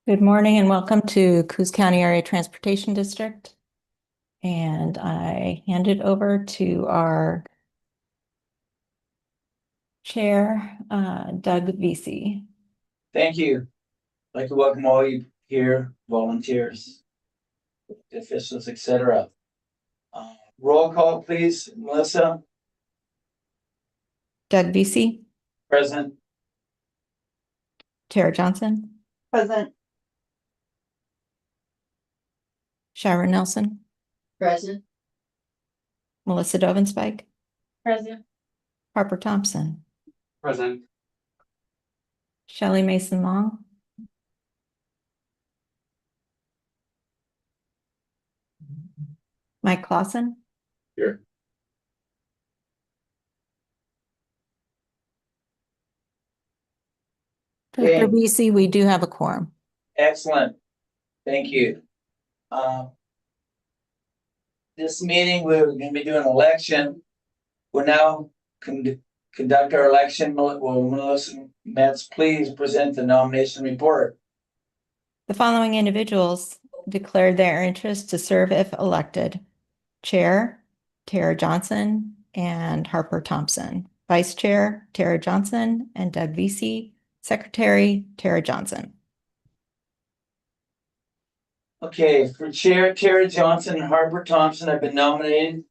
Good morning and welcome to Coos County Area Transportation District. And I hand it over to our chair, Doug Vesey. Thank you. I'd like to welcome all you here, volunteers, officials, etc. Roll call, please. Melissa, Doug Vesey, present. Tara Johnson, Present. Shira Nelson, Present. Melissa Dovenspike, Present. Harper Thompson, Present. Shelley Mason Long, Mike Clausen. Here. Dr. Vesey, we do have a quorum. Excellent. Thank you. This meeting, we're going to be doing an election. We'll now conduct our election. Will Melissa Metz please present the nomination report? The following individuals declared their interest to serve if elected: Chair, Tara Johnson and Harper Thompson. Vice Chair, Tara Johnson and Doug Vesey. Secretary, Tara Johnson. Okay, for Chair, Tara Johnson and Harper Thompson have been nominated.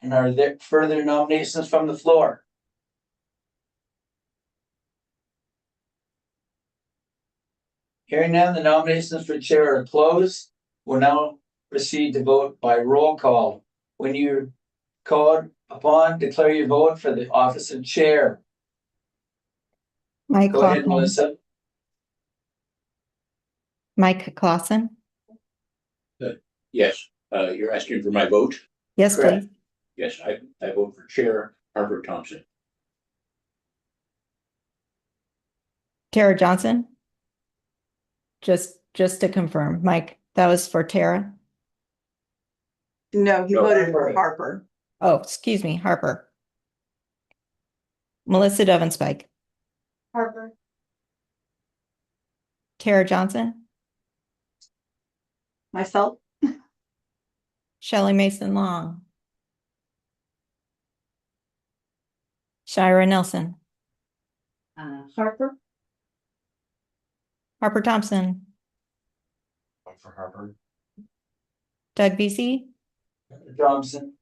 And are there further nominations from the floor? Hearing none, the nominations for chair are closed. We'll now proceed to vote by roll call. When you're called upon, declare your vote for the office of chair. Mike Go ahead, Clausen. Melissa. Mike Clausen. Yes, you're asking for my vote? Yes, Correct. please. Yes, I vote for Chair Harper Thompson. Tara Johnson. Just to confirm, Mike, that was for Tara. No, he No, voted Harper. for Harper. Oh, excuse me, Harper. Melissa Dovenspike. Harper. Tara Johnson. Myself. Shelley Mason Long. Shira Nelson. Harper. Harper Thompson. Vote for Harper. Doug Vesey. Thompson.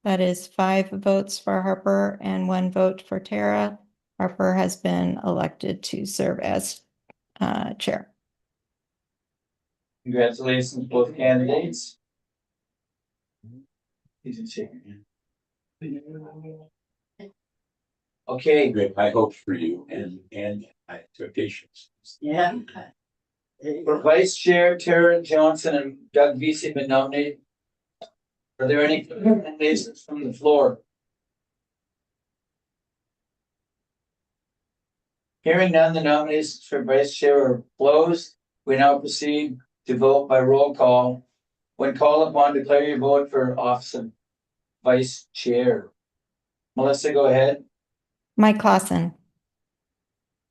That is 5 votes for Harper and 1 vote for Tara. Harper has been elected to serve as chair. Congratulations, both candidates. Okay, Great high hopes for you and high expectations. Yeah. for vice chair, Tara Johnson and Doug Vesey have been nominated. Are there any nominations from the floor? Hearing none, the nominations for vice chair are closed. We now proceed to vote by roll call. When called upon, declare your vote for office of vice chair. Melissa, go ahead. Mike Clausen.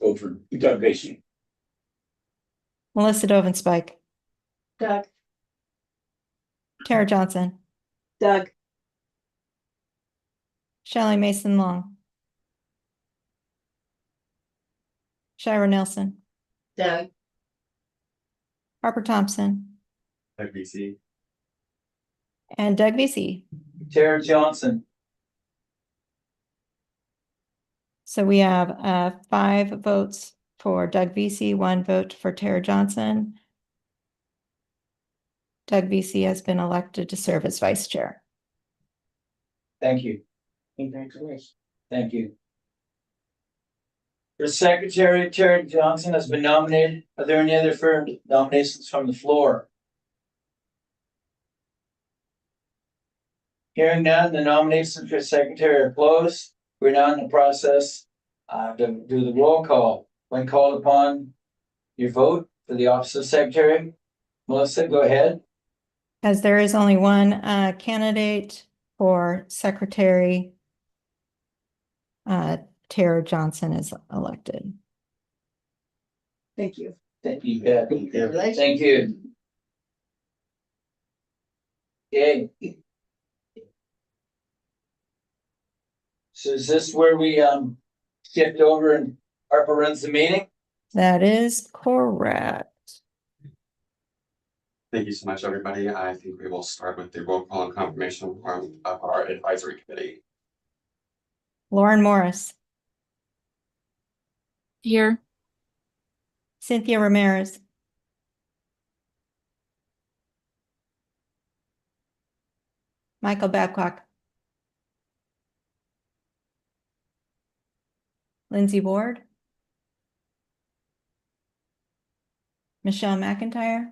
Vote for Doug Vesey. Melissa Dovenspike. Doug. Tara Johnson. Doug. Shelley Mason Long. Shira Nelson. Doug. Harper Thompson. Doug Vesey. And Doug Vesey. Tara Johnson. So we have 5 votes for Doug Vesey, 1 vote for Tara Johnson. Doug Vesey has been elected to serve as vice chair. Thank you. Congratulations. Thank you. For secretary, Tara Johnson has been nominated. Are there any other nominations from the floor? Hearing none, the nominations for secretary are closed. We're now in the process to do the roll call. When called upon, your vote for the office of secretary. Melissa, go ahead. As there is only one candidate for secretary, Tara Johnson is elected. Thank you. Thank you, Pat. Congratulations. Thank you. Okay. So is this where we shift over and Harper runs the meeting? That is correct. Thank you so much, everybody. I think we will start with the roll call and confirmation of our advisory committee. Lauren Morris, Here. Cynthia Ramirez, Michael Babcock, Lindsay Ward, Michelle McIntyre,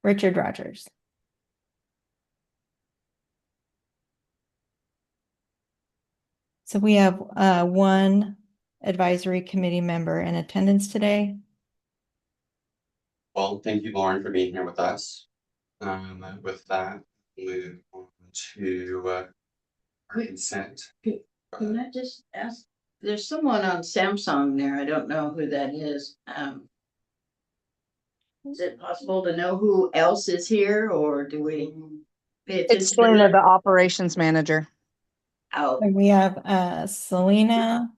Richard Rogers. So we have one advisory committee member in attendance today. Well, thank you, Lauren, for being here with us. With that, move on to our consent. Can I just ask, there's someone on Samsung there, I don't know who that is. Is it possible to know who else is here, or do we? pay It's attention to Selena, them? the operations manager. Oh, And we have Selena.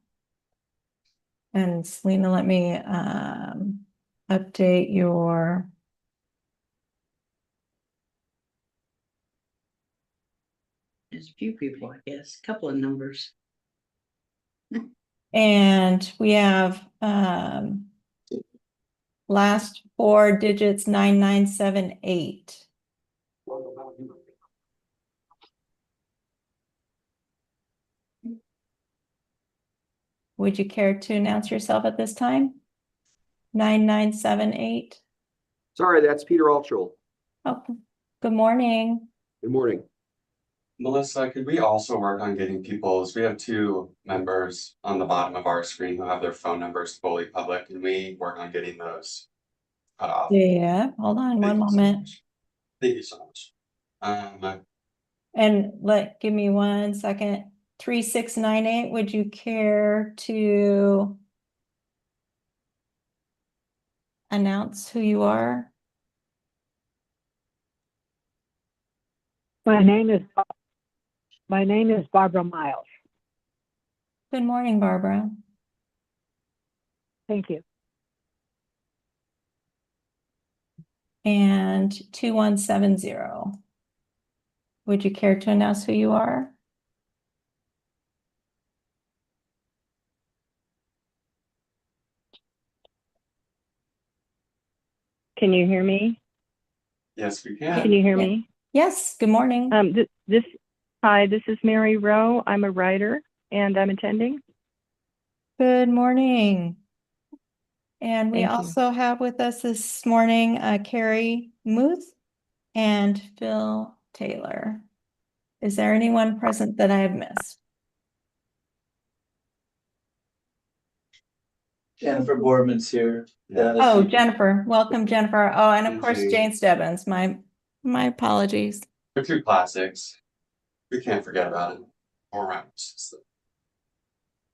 And Selena, let me update your. there's a few people, I guess, a couple of numbers. And we have last four digits 9978. Would you care to announce yourself at this time? 9978. Sorry, that's Peter Altschul. Oh, good morning. Good morning. Melissa, could we also work on getting people's, we have two members on the bottom of our screen who have their phone numbers fully public. Can we work on getting those cut off? Yeah, hold on one Thank you so moment. much. Thank you so much. And give me 1 second. 3698, would you care to announce who you are? My name is Barbara Miles. Good morning, Barbara. Thank you. And 2170. Would you care to announce who you are? Can you hear me? Yes, we Can can. you hear Yeah. me? Yes, good morning. Hi, this is Mary Rowe. I'm a writer and I'm attending. Good morning. And we Thank you. also have with us this morning Carrie Muth and Phil Taylor. Is there anyone present that I have missed? Jennifer Boardman's here. Yeah. Oh, Jennifer. Welcome, Jennifer. Oh, and of And course, Jane. Jane Stebbins. My apologies. They're two classics. We can't forget about it. All right.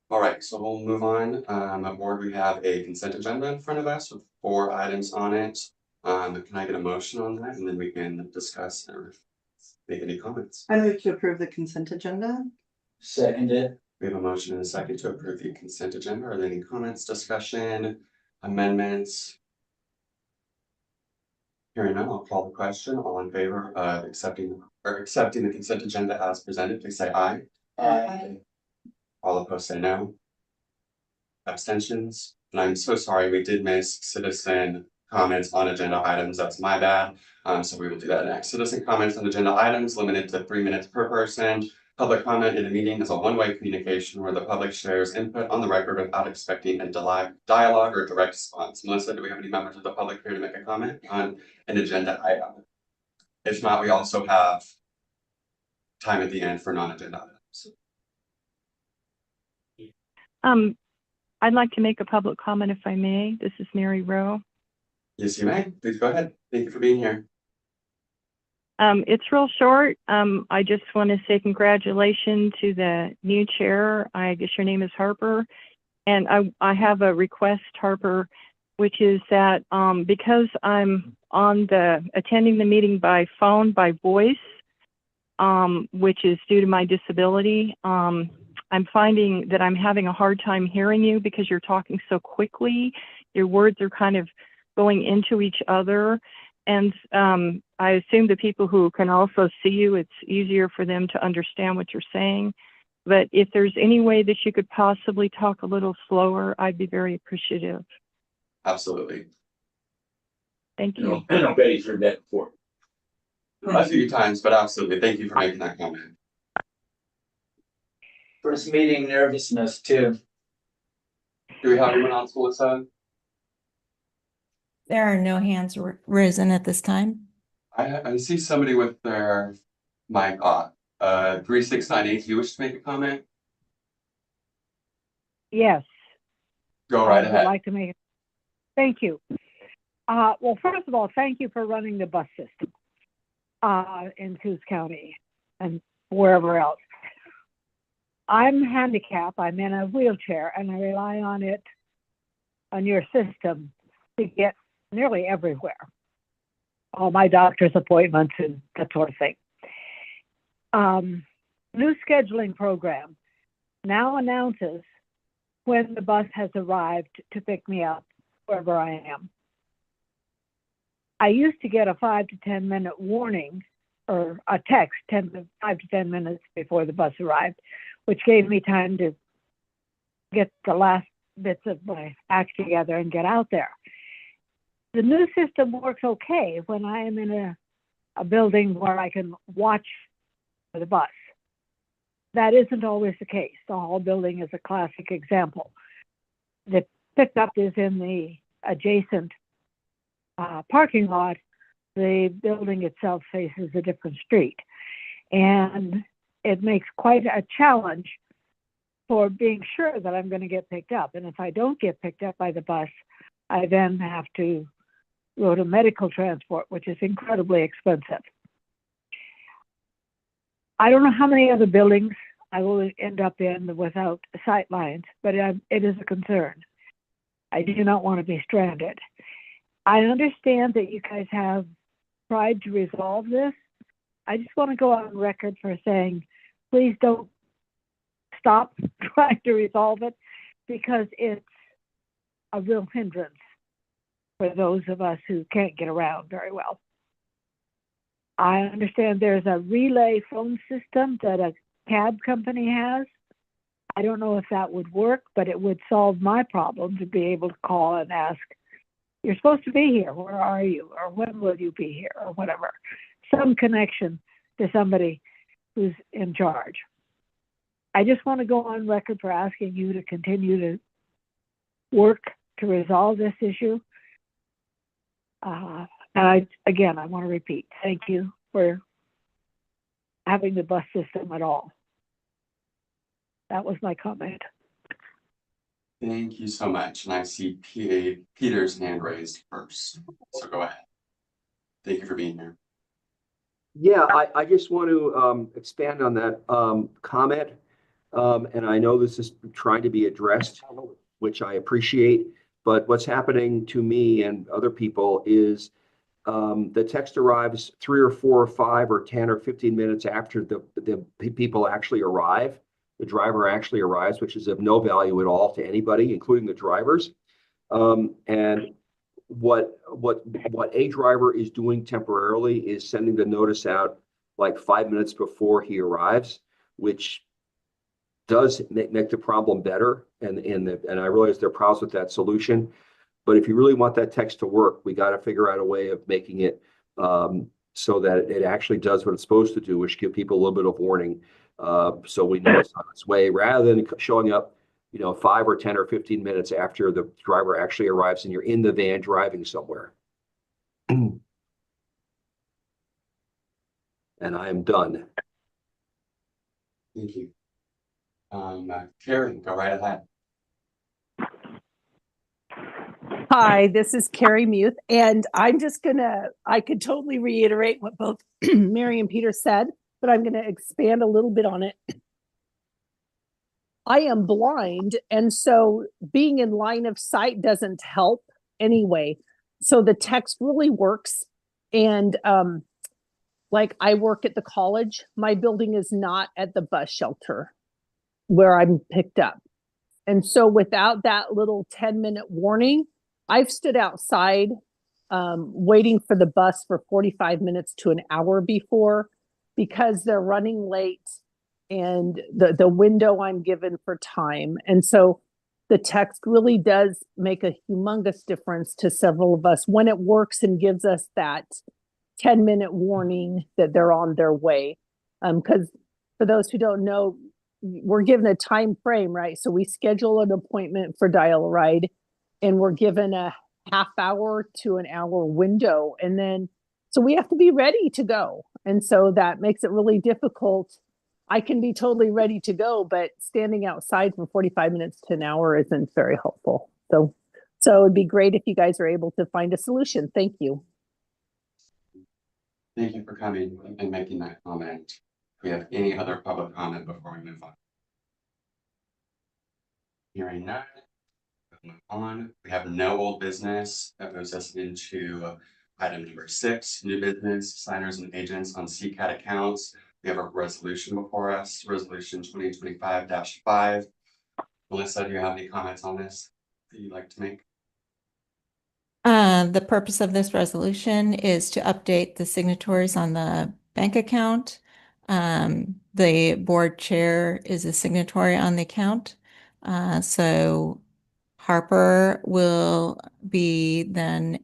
All right, so we'll move on. At board, we have a consent agenda in front of us with 4 items on it. Can I get a motion on that, and then we can discuss or make any comments? I move to approve the consent agenda. Seconded. We have a motion and a second to approve the consent agenda. Are there any comments, discussion, amendments? Hearing none, I'll call the question. All in favor of accepting the consent agenda as presented, please say aye. Aye. All opposed say no. Abstentions, and I'm so sorry, we did miss citizen comments on agenda items, that's my bad. So we will do that next. Citizen comments on agenda items limited to 3 minutes per person. Public comment in a meeting is a one-way communication where the public shares input on the record without expecting a dialogue or direct response. Melissa, do we have any members of the public here to make a comment on an agenda item? If not, we also have time at the end for non-agenda items. I'd like to make a public comment if I may. This is Mary Rowe. Yes, you may. Please go ahead. Thank you for being here. It's real short. I just want to say congratulations to the new chair. I guess your name is Harper. And I have a request, Harper, which is that because I'm attending the meeting by phone, by voice, which is due to my disability, I'm finding that I'm having a hard time hearing you because you're talking so quickly. Your words are kind of going into each other. And I assume the people who can also see you, it's easier for them to understand what you're saying. But if there's any way that you could possibly talk a little slower, I'd be very appreciative. Absolutely. Thank You you. know, I know Betty's heard that before. A few times, but absolutely. Thank you for making that comment. First meeting nervousness too. Do we have anyone else, Melissa? There are no hands risen at this time. I see somebody with their mic off. 3698, you wish to make a comment? Yes. Go right I would ahead. like to make it. Thank you. Well, first of all, thank you for running the bus system in Coos County and wherever else. I'm handicapped. I'm in a wheelchair, and I rely on it, on your system, to get nearly everywhere. All my doctor's appointments and that sort of thing. New scheduling program now announces when the bus has arrived to pick me up wherever I am. I used to get a 5 to 10 minute warning or a text 5 to 10 minutes before the bus arrived, which gave me time to get the last bits of my act together and get out there. The new system works okay when I am in a building where I can watch for the bus. That isn't always the case. The Hall building is a classic example. The pickup is in the adjacent parking lot. The building itself faces a different street. And it makes quite a challenge for being sure that I'm going to get picked up. And if I don't get picked up by the bus, I then have to go to medical transport, which is incredibly expensive. I don't know how many other buildings I will end up in without sight lines, but it is a concern. I do not want to be stranded. I understand that you guys have tried to resolve this. I just want to go on record for saying, please don't stop trying to resolve it, because it's a real hindrance for those of us who can't get around very well. I understand there's a relay phone system that a cab company has. I don't know if that would work, but it would solve my problem to be able to call and ask, you're supposed to be here, where are you? Or when will you be here? Or whatever. Some connection to somebody who's in charge. I just want to go on record for asking you to continue to work to resolve this issue. And I want to repeat, thank you for having the bus system at all. That was my comment. Thank you so much. And I see Peter's hand raised first. So go ahead. Thank you for being here. Yeah, I just want to expand on that comment. And I know this is trying to be addressed, which I appreciate. But what's happening to me and other people is the text arrives 3 or 4 or 5 or 10 or 15 minutes after the people actually arrive. The driver actually arrives, which is of no value at all to anybody, including the drivers. And what a driver is doing temporarily is sending the notice out like 5 minutes before he arrives, which does make the problem better. And I realize there are problems with that solution. But if you really want that text to work, we got to figure out a way of making it so that it actually does what it's supposed to do, which give people a little bit of warning, so we know it's on its way, rather than showing up, 5 or 10 or 15 minutes after the driver actually arrives and you're in the van driving somewhere. And I am done. Thank you. Karen, go right ahead. Hi, this is Carrie Muth, and I could totally reiterate what both Mary and Peter said, but I'm gonna expand a little bit on it. I am blind, and so being in line of sight doesn't help anyway. So the text really works. And like I work at the college, my building is not at the bus shelter where I'm picked up. And so without that little 10-minute warning, I've stood outside waiting for the bus for 45 minutes to an hour before because they're running late and the window I'm given for time. And so the text really does make a humongous difference to several of us when it works and gives us that 10-minute warning that they're on their way. Because for those who don't know, we're given a time frame, right? So we schedule an appointment for dial-a-ride and we're given a half hour to an hour window. And then, so we have to be ready to go. And so that makes it really difficult. I can be totally ready to go, but standing outside for 45 minutes to an hour isn't very helpful. So it'd be great if you guys are able to find a solution. Thank you. Thank you for coming and making that comment. Do we have any other public comment before we move on? Hearing none, we'll move on. We have no old business. That moves us into item number 6, new business, signers and agents on CCAT accounts. We have a resolution before us, resolution 2025-5. Melissa, do you have any comments on this that you'd like to make? The purpose of this resolution is to update the signatories on the bank account. The board chair is a signatory on the account. So Harper will be then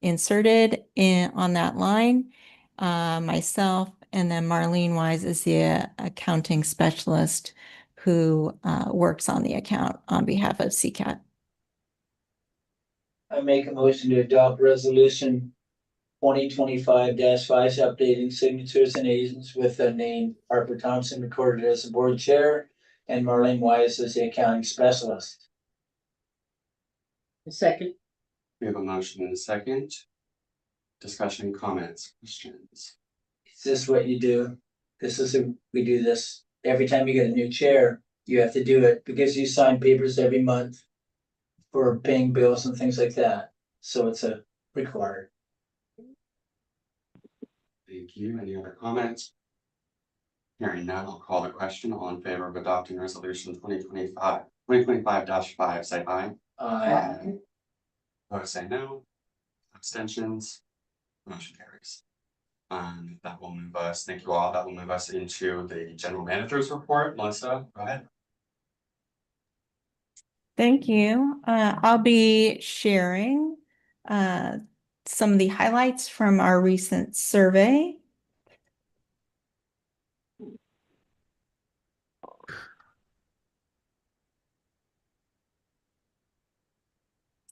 inserted on that line. Myself, and then Marlene Wise is the accounting specialist who works on the account on behalf of CCAT. I make a motion to adopt resolution 2025-5, updating signatures and agents with the name Harper Thompson recorded as the board chair and Marlene Wise as the accounting specialist. Second. We have a motion and a second. Discussion, comments, questions. Is this what you do? We do this every time you get a new chair. You have to do it because you sign papers every month for paying bills and things like that. So it's a required. Thank you. Any other comments? Hearing none, I'll call the question. All in favor of adopting resolution 2025-5, say aye. Aye. Opposed, say no. Abstentions. Motion carries. That will move us, thank you all. That will move us into the general manager's report. Melissa, go ahead. Thank you. I'll be sharing some of the highlights from our recent survey.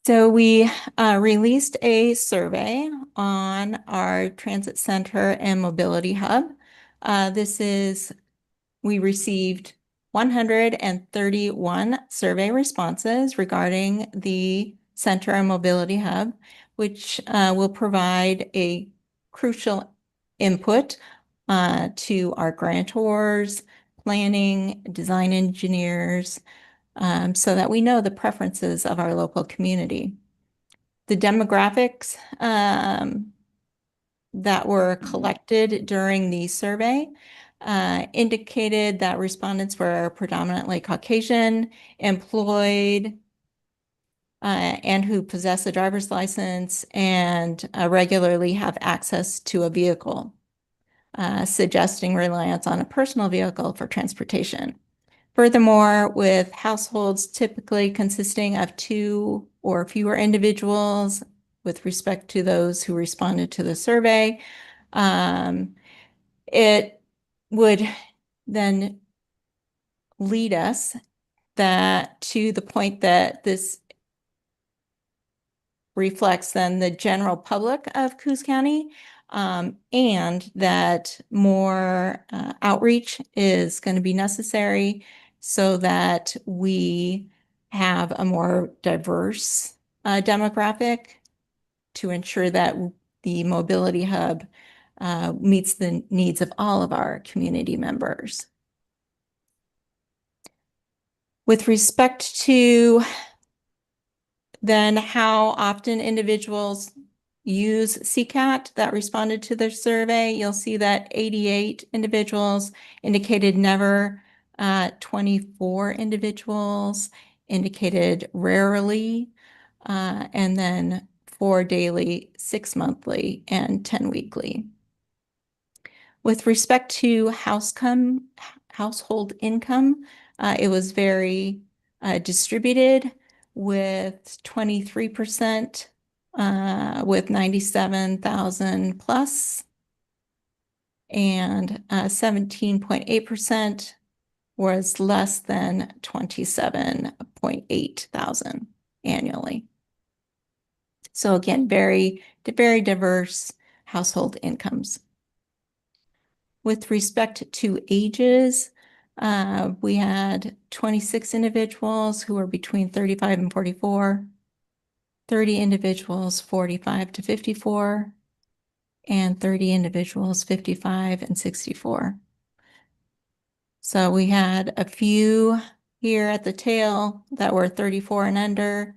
So we released a survey on our transit center and mobility hub. We received 131 survey responses regarding the center and mobility hub, which will provide a crucial input to our grantors, planning, design engineers, so that we know the preferences of our local community. The demographics that were collected during the survey indicated that respondents were predominantly Caucasian, employed, and who possess a driver's license and regularly have access to a vehicle, suggesting reliance on a personal vehicle for transportation. Furthermore, with households typically consisting of 2 or fewer individuals, with respect to those who responded to the survey, it would then lead us to the point that this reflects then the general public of Coos County, and that more outreach is going to be necessary so that we have a more diverse demographic to ensure that the mobility hub meets the needs of all of our community members. With respect to then how often individuals use CCAT that responded to their survey, you'll see that 88 individuals indicated never, 24 individuals indicated rarely, and then 4 daily, 6 monthly, and 10 weekly. With respect to household income, it was very distributed, with 23% with 97,000 plus, and 17.8% was less than 27.8 thousand annually. So again, very diverse household incomes. With respect to ages, we had 26 individuals who were between 35 and 44, 30 individuals 45 to 54, and 30 individuals 55 and 64. So we had a few here at the tail that were 34 and under,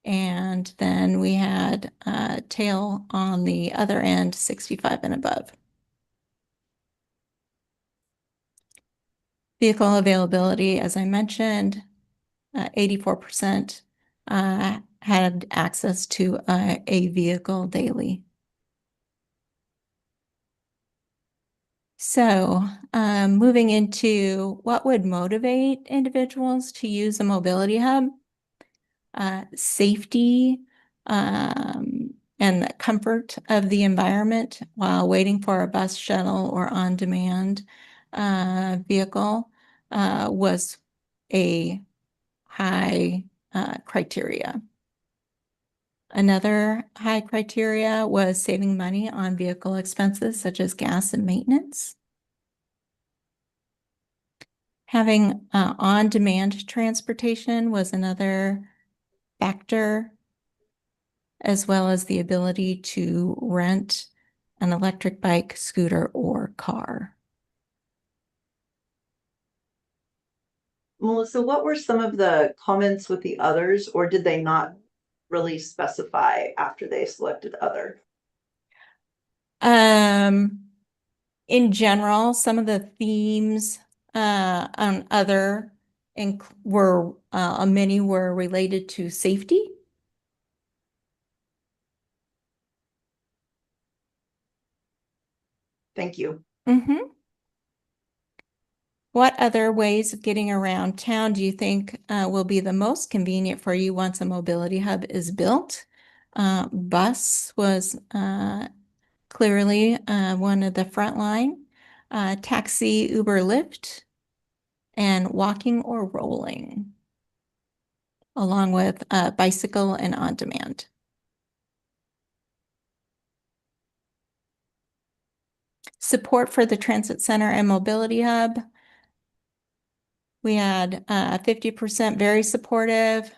and then we had a tail on the other end, 65 and above. Vehicle availability, as I mentioned, 84% had access to a vehicle daily. So moving into what would motivate individuals to use a mobility hub, safety and the comfort of the environment while waiting for a bus, shuttle, or on-demand vehicle was a high criteria. Another high criteria was saving money on vehicle expenses such as gas and maintenance. Having on-demand transportation was another factor, as well as the ability to rent an electric bike, scooter, or car. Melissa, what were some of the comments with the others, or did they not really specify after they selected other? In general, some of the themes on other were many were related to safety. Thank you. Mm-hmm. What other ways of getting around town do you think will be the most convenient for you once a mobility hub is built? Bus was clearly one of the front line. Taxi, Uber, Lyft, and walking or rolling, along with bicycle and on-demand. Support for the transit center and mobility hub. We had 50% very supportive.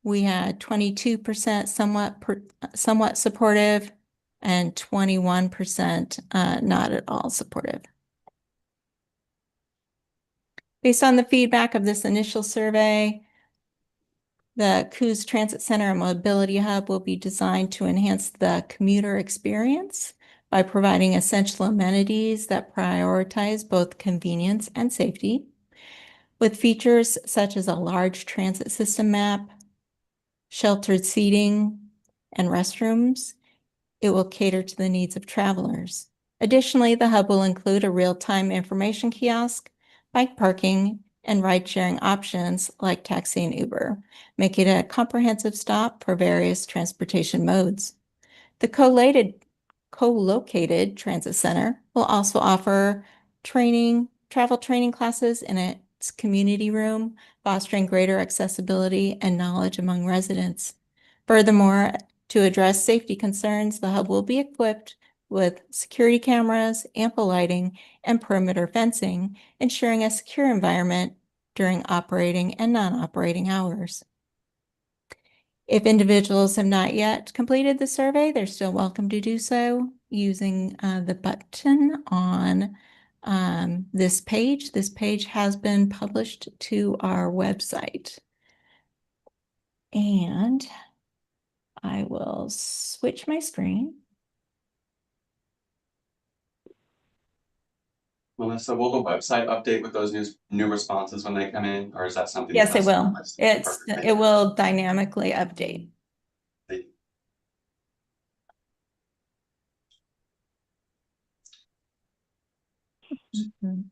We had 22% somewhat supportive, and 21% not at all supportive. Based on the feedback of this initial survey, the Coos Transit Center and Mobility Hub will be designed to enhance the commuter experience by providing essential amenities that prioritize both convenience and safety, with features such as a large transit system map, sheltered seating, and restrooms. It will cater to the needs of travelers. Additionally, the hub will include a real-time information kiosk, bike parking, and ride-sharing options like taxi and Uber, making it a comprehensive stop for various transportation modes. The co-located transit center will also offer travel training classes in its community room, fostering greater accessibility and knowledge among residents. Furthermore, to address safety concerns, the hub will be equipped with security cameras, ample lighting, and perimeter fencing, ensuring a secure environment during operating and non-operating hours. If individuals have not yet completed the survey, they're still welcome to do so using the button on this page. This page has been published to our website. And I will switch my screen. Melissa, will the website update with those new responses when they come in, or is that something? Yes, it that's will. Perfect. Thank It you. will dynamically update. Thank you. Mhm.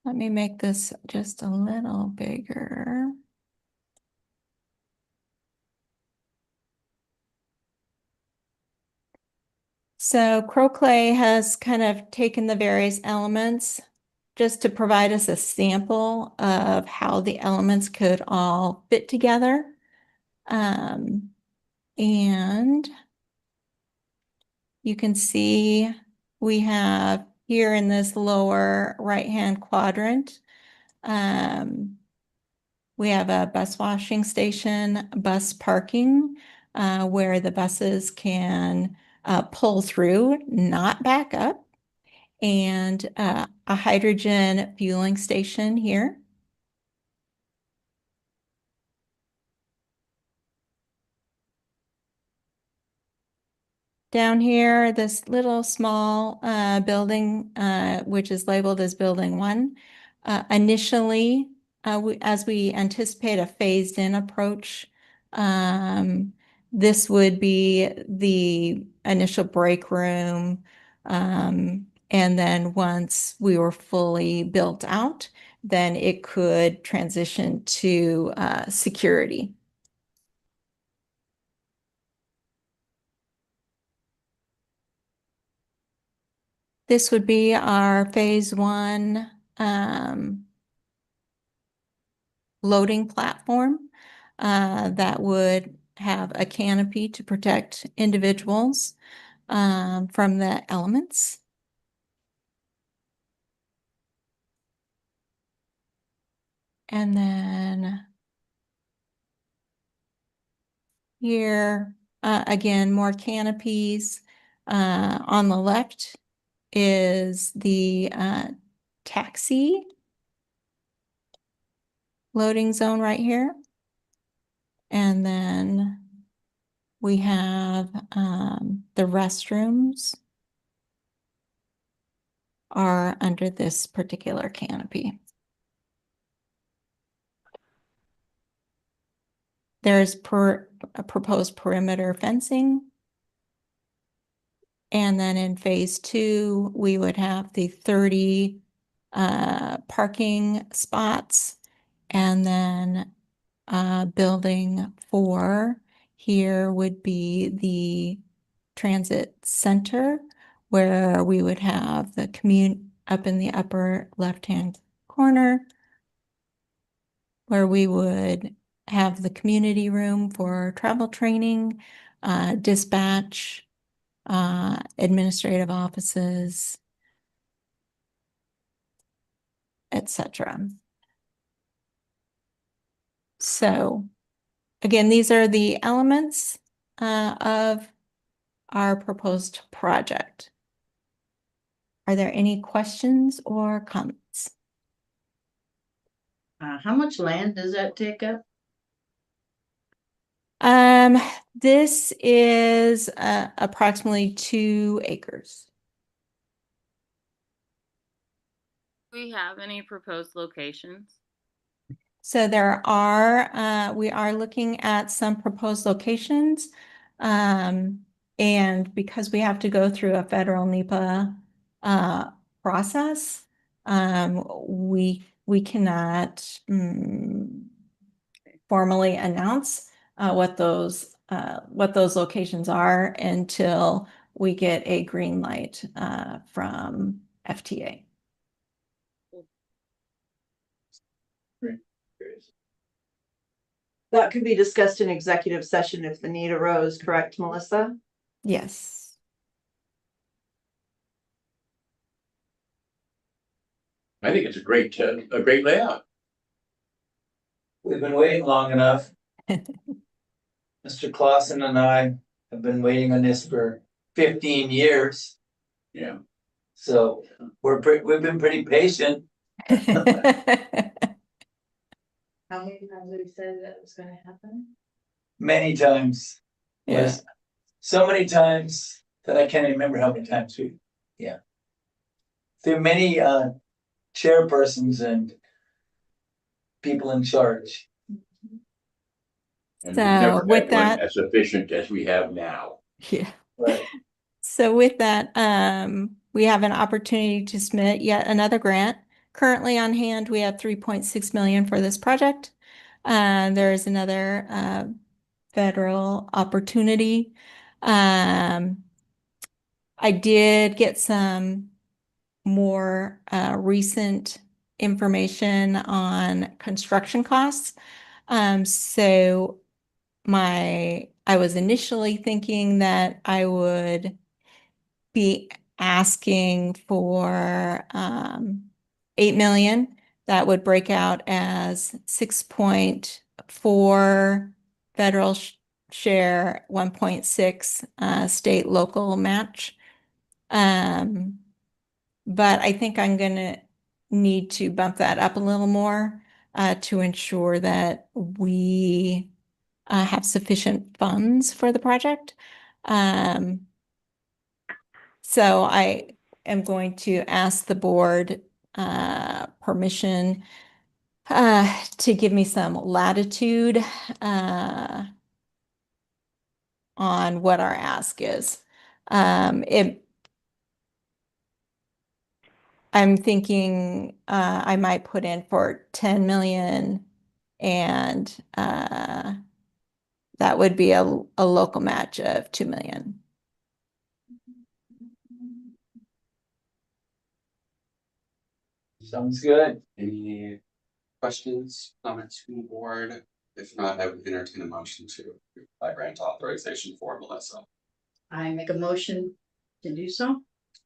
Let me make this just a little bigger. So Crow Clay has kind of taken the various elements just to provide us a sample of how the elements could all fit together. And you can see we have here in this lower right-hand quadrant, we have a bus washing station, bus parking, where the buses can pull through, not back up, and a hydrogen fueling station here. Down here, this little small building, which is labeled as Building 1. Initially, as we anticipate a phased-in approach, this would be the initial break room. And then once we were fully built out, then it could transition to security. This would be our phase 1 loading platform that would have a canopy to protect individuals from the elements. And then here, again, more canopies. On the left is the taxi loading zone right here. And then we have the restrooms are under this particular canopy. There's a proposed perimeter fencing. And then in phase 2, we would have the 30 parking spots. And then building 4 here would be the transit center, where we would have the commute up in the upper left-hand corner, where we would have the community room for travel training, dispatch, administrative offices, etc. So again, these are the elements of our proposed project. Are there any questions or comments? How much land does that take up? This is approximately 2 acres. Do we have any proposed locations? So we are looking at some proposed locations. And because we have to go through a federal NEPA process, we cannot formally announce what those locations are until we get a green light from FTA. That could be discussed in executive session if the need arose, correct, Melissa? Yes. I think it's a great layout. We've been waiting long enough. Mr. Clausen and I have been waiting on this for 15 years. Yeah. So we've been pretty patient. How many times have you said that was gonna happen? Many times. Yeah. Was so many times that I can't remember how many times there are many chairpersons and people in charge. And So, we've never with had one that- as efficient as we have now. Yeah. Right. So with that, we have an opportunity to submit yet another grant. Currently on hand, we have 3.6 million for this project. There is another federal opportunity. I did get some more recent information on construction costs. So I was initially thinking that I would be asking for 8 million. That would break out as 6.4 federal share, 1.6 state local match. But I think I'm gonna need to bump that up a little more to ensure that we have sufficient funds for the project. So I am going to ask the board permission to give me some latitude on what our ask is. I'm thinking I might put in for 10 million and that would be a local match of 2 million. Sounds good. Any questions, comments from the board? If not, I would entertain a motion to approve by grant authorization for Melissa. I make a motion to do so,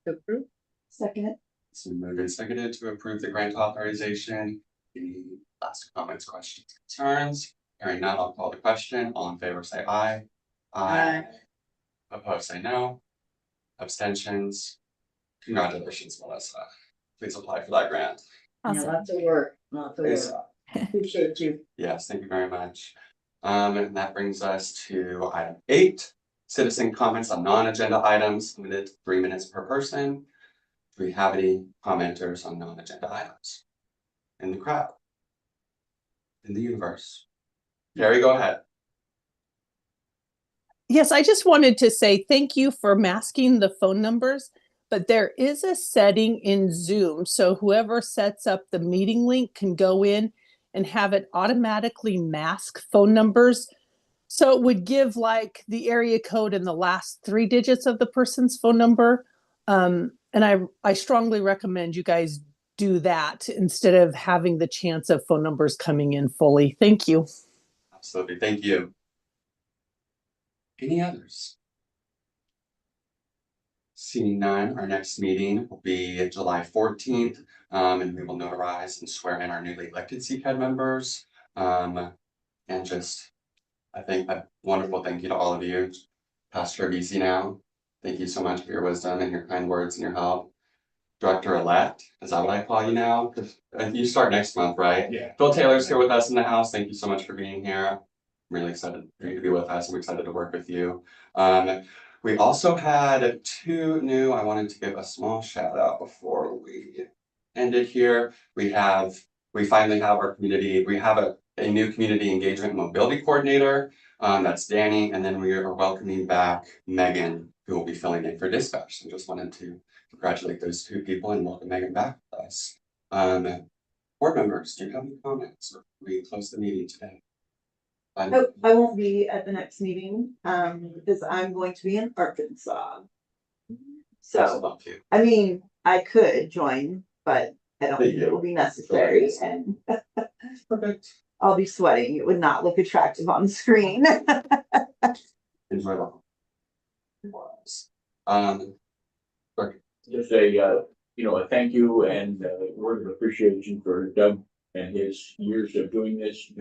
to approve. Second. It's been moved and seconded to approve the grant authorization. Any last comments, questions, concerns? Hearing none, I'll call the question. All in favor, say aye. Aye. Opposed, say no. Abstentions. Congratulations, Melissa. Please apply for that grant. Yeah, Awesome. lots of work, lots of Yes. work. Appreciate you. Yes, thank you very much. And that brings us to item 8, citizen comments on non-agenda items, limited to 3 minutes per person. Do we have any commenters on non-agenda items? In the crowd? In the universe? Carrie, go ahead. Yes, I just wanted to say thank you for masking the phone numbers, but there is a setting in Zoom. So whoever sets up the meeting link can go in and have it automatically mask phone numbers. So it would give like the area code and the last 3 digits of the person's phone number. And I strongly recommend you guys do that instead of having the chance of phone numbers coming in fully. Thank you. Absolutely, thank you. Any others? Seeing none, our next meeting will be July 14th, and we will notarize and swear in our newly elected CCATD members. And just, I think a wonderful thank you to all of you. Pastor BC now, thank you so much for your wisdom and your kind words and your help. Director-elect, is that what I call you now? You start next month, right? Yeah. Phil Taylor's here with us in the house. Thank you so much for being here. I'm really excited for you to be with us. I'm excited to work with you. We also had 2 new, I wanted to give a small shout out before we ended here. We finally have our community, we have a new community engagement mobility coordinator. That's Danny, and then we are welcoming back Megan, who will be filling in for dispatch. So just wanted to congratulate those 2 people and welcome Megan back with us. Board members, do you have any comments or we close the meeting today? I won't be at the next meeting, because I'm going to be in Arkansas. So, I mean, I could join, but I don't think it will be necessary and Perfect. I'll be sweating. It would not look attractive on the screen. Enjoy the. Just a thank you and word of appreciation for Doug and his years of doing this.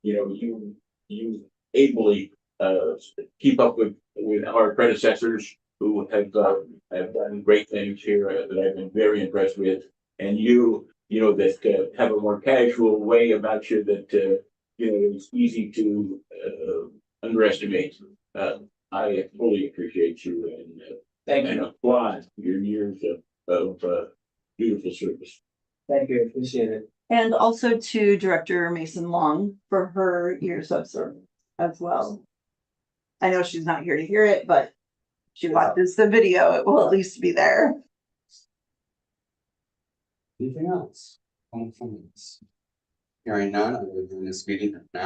You know, you ably, keep up with our predecessors who have done great things here that I've been very impressed with. And you know, that have a more casual way about you that, you know, it's easy to underestimate. I fully appreciate you Thank and you, applaud your years of beautiful service. thank you, appreciate it. And also to Director Mason Long for her years of service as well. I know she's not here to hear it, but she watches the video, it will at least be there. Anything else? Hearing none, I will end this meeting at 9.